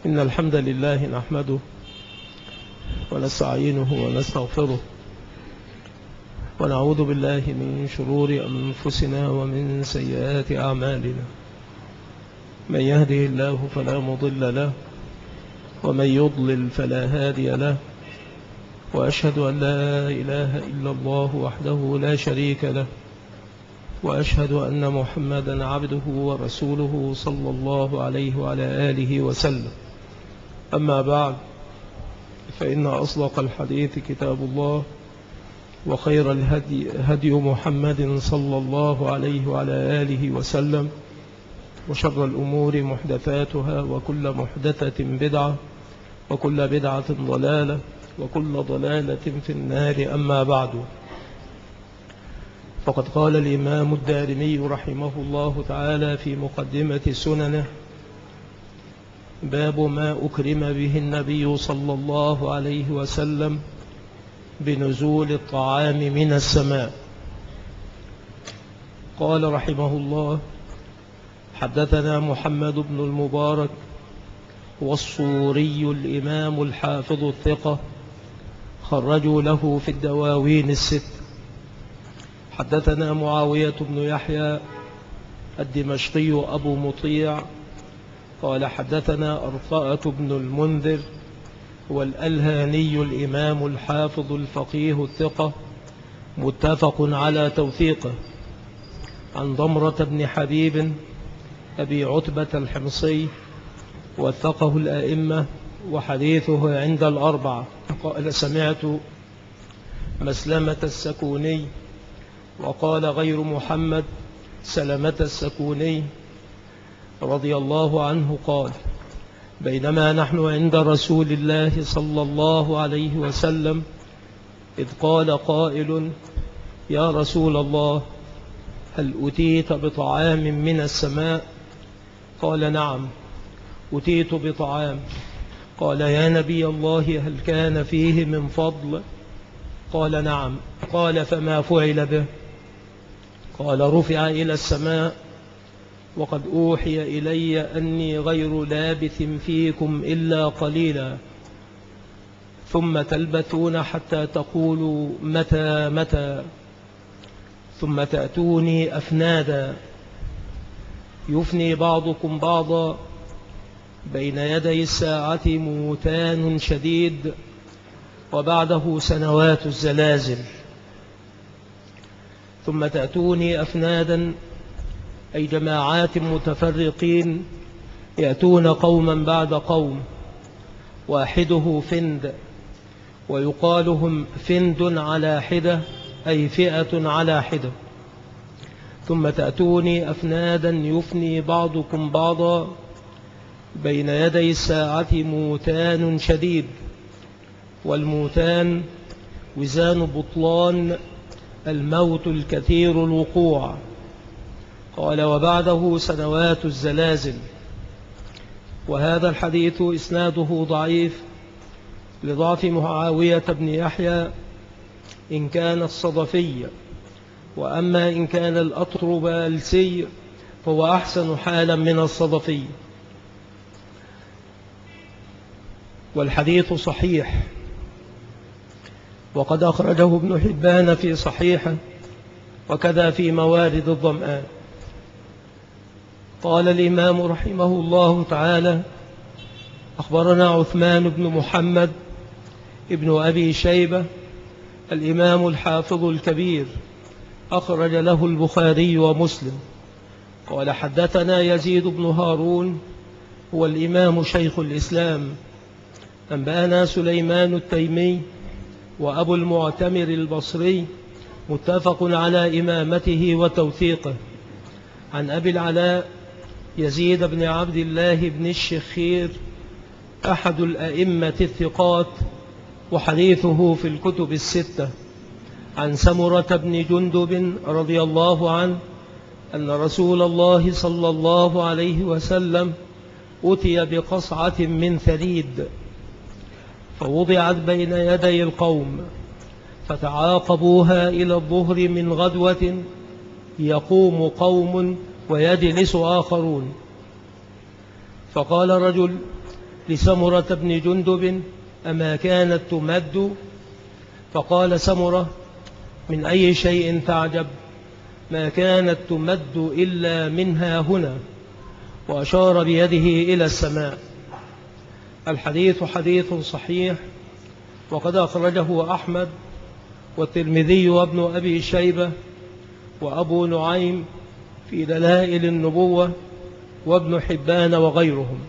إن الحمد لله نحمده ونستعينه ونستغفره ونعوذ بالله من شرور أنفسنا ومن سيئات أعمالنا. من يهده الله فلا مضل له ومن يضلل فلا هادي له، وأشهد أن لا إله إلا الله وحده لا شريك له، وأشهد أن محمدا عبده ورسوله صلى الله عليه وعلى آله وسلم. أما بعد، فإن أصدق الحديث كتاب الله، وخير الهدي هدي محمد صلى الله عليه وعلى آله وسلم، وشر الأمور محدثاتها، وكل محدثة بدعة، وكل بدعة ضلالة، وكل ضلالة في النار. أما بعد، فقد قال الإمام الدارمي رحمه الله تعالى في مقدمة سننه: باب ما أكرم به النبي صلى الله عليه وسلم بنزول الطعام من السماء. قال رحمه الله: حدثنا محمد بن المبارك والصوري الإمام الحافظ الثقة، خرجوا له في الدواوين الست. حدثنا معاوية بن يحيى الدمشقي أبو مطيع قال حدثنا أرطاءة بن المنذر والألهاني الإمام الحافظ الفقيه الثقة، متفق على توثيقه، عن ضمرة بن حبيب أبي عتبة الحمصي، وثقه الأئمة، وحديثه عند الأربعة. قال: سمعت مسلمة السكوني، وقال غير محمد سلمة السكوني رضي الله عنه قال: بينما نحن عند رسول الله صلى الله عليه وسلم إذ قال قائل: يا رسول الله، هل أتيت بطعام من السماء؟ قال: نعم، أتيت بطعام. قال: يا نبي الله، هل كان فيه من فضل؟ قال: نعم. قال: فما فعل به؟ قال: رفع إلى السماء، وقد أوحي إلي أني غير لابث فيكم إلا قليلا، ثم تلبثون حتى تقولوا متى متى، ثم تأتوني أفنادا، يفني بعضكم بعضا، بين يدي الساعة موتان شديد، وبعده سنوات الزلازل. ثم تأتوني أفنادا، أي جماعات متفرقين، يأتون قوما بعد قوم، واحده فند، ويقالهم فند على حدة، أي فئة على حدة. ثم تأتوني أفنادا، يفني بعضكم بعضا، بين يدي الساعة موتان شديد، والموتان وزان بطلان، الموت الكثير الوقوع. قال: وبعده سنوات الزلازل. وهذا الحديث إسناده ضعيف لضعف معاوية بن يحيى إن كان الصدفي، وأما إن كان الأطربالسي فهو أحسن حالا من الصدفي. والحديث صحيح، وقد أخرجه ابن حبان في صحيحه، وكذا في موارد الظمآن. قال الإمام رحمه الله تعالى: أخبرنا عثمان بن محمد ابن أبي شيبة الإمام الحافظ الكبير، أخرج له البخاري ومسلم. قال: حدثنا يزيد بن هارون، هو الإمام شيخ الإسلام. أنبأنا سليمان التيمي وأبو المعتمر البصري، متفق على إمامته وتوثيقه، عن أبي العلاء يزيد بن عبد الله بن الشخير، أحد الأئمة الثقات، وحديثه في الكتب الستة، عن سمرة بن جندب رضي الله عنه أن رسول الله صلى الله عليه وسلم أتي بقصعة من ثريد، فوضعت بين يدي القوم، فتعاقبوها إلى الظهر من غدوة، يقوم قوم ويجلس آخرون. فقال رجل لسمرة بن جندب أما كانت تمد؟ فقال سمرة: من أي شيء تعجب؟ ما كانت تمد إلا منها هنا، وأشار بيده إلى السماء. الحديث حديث صحيح، وقد أخرجه أحمد والترمذي وابن أبي شيبة وأبو نعيم في دلائل النبوة وابن حبان وغيرهم.